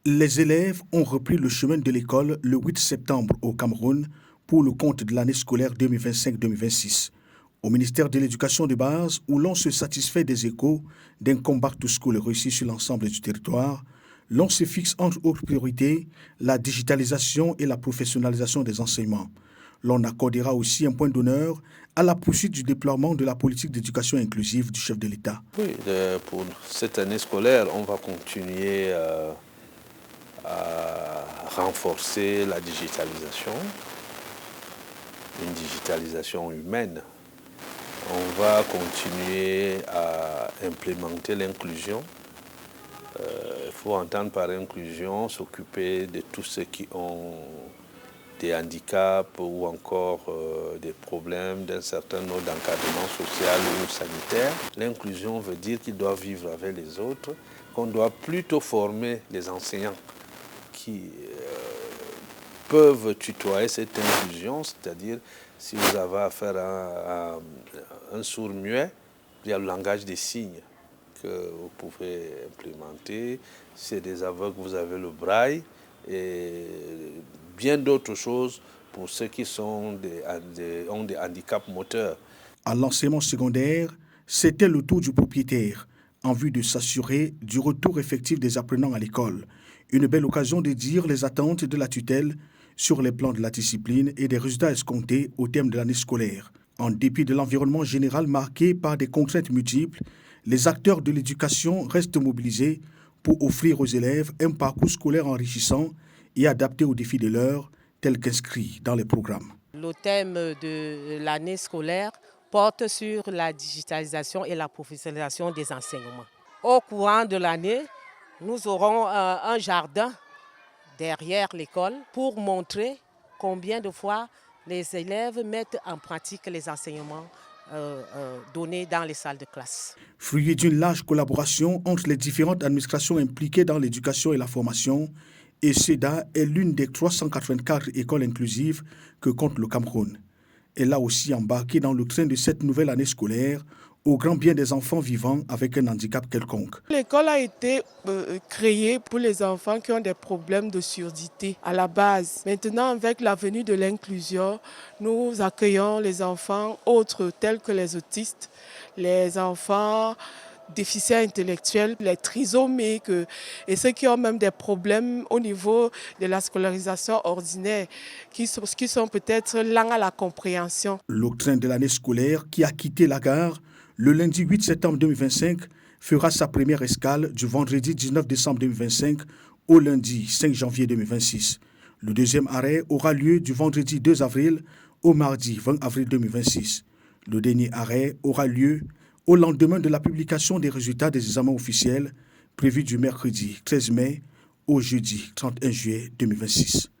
Les élèves ont repris le chemin de l'école le 8 septembre au Cameroun pour le compte de l'année scolaire 2025-2026. Au ministère de l'Éducation de base, où l'on se satisfait des échos d'un combat to school réussi sur l'ensemble du territoire, l'on se fixe entre autres priorités la digitalisation et la professionnalisation des enseignements. L'on accordera aussi un point d'honneur à la poursuite du déploiement de la politique d'éducation inclusive du chef de l'État. Oui, pour cette année scolaire, on va continuer à renforcer la digitalisation, une digitalisation humaine. On va continuer à implémenter l'inclusion. Il faut entendre par inclusion s'occuper de tous ceux qui ont des handicaps ou encore des problèmes d'un certain ordre d'encadrement social ou sanitaire. L'inclusion veut dire qu'ils doivent vivre avec les autres, qu'on doit plutôt former les enseignants qui peuvent tutoyer cette inclusion, c'est-à-dire si vous avez affaire à un sourd-muet, il y a le langage des signes que vous pouvez implémenter. Si c'est des aveugles, vous avez le braille et bien d'autres choses pour ceux qui ont des handicaps moteurs. À l'enseignement secondaire, c'était le tour du propriétaire en vue de s'assurer du retour effectif des apprenants à l'école. Une belle occasion de dire les attentes de la tutelle sur les plans de la discipline et des résultats escomptés au terme de l'année scolaire. En dépit de l'environnement général marqué par des contraintes multiples, les acteurs de l'éducation restent mobilisés pour offrir aux élèves un parcours scolaire enrichissant et adapté aux défis de l'heure, tel qu'inscrit dans les programmes. Le thème de l'année scolaire porte sur la digitalisation et la professionnalisation des enseignements. Au courant de l'année, nous aurons un jardin derrière l'école pour montrer combien de fois les élèves mettent en pratique les enseignements donnés dans les salles de classe. Fruit d'une large collaboration entre les différentes administrations impliquées dans l'éducation et la formation, ESEDA est l'une des 384 écoles inclusives que compte le Cameroun. Elle a aussi embarqué dans le train de cette nouvelle année scolaire au grand bien des enfants vivant avec un handicap quelconque. L'école a été créée pour les enfants qui ont des problèmes de surdité à la base. Maintenant, avec la venue de l'inclusion, nous accueillons les enfants autres tels que les autistes, les enfants déficients intellectuels, les trisomiques et ceux qui ont même des problèmes au niveau de la scolarisation ordinaire, qui sont peut-être lents à la compréhension. Le train de l'année scolaire qui a quitté la gare le lundi 8 septembre 2025 fera sa première escale du vendredi 19 décembre 2025 au lundi 5 janvier 2026. Le deuxième arrêt aura lieu du vendredi 2 avril au mardi 20 avril 2026. Le dernier arrêt aura lieu au lendemain de la publication des résultats des examens officiels prévus du mercredi 13 mai au jeudi 31 juillet 2026.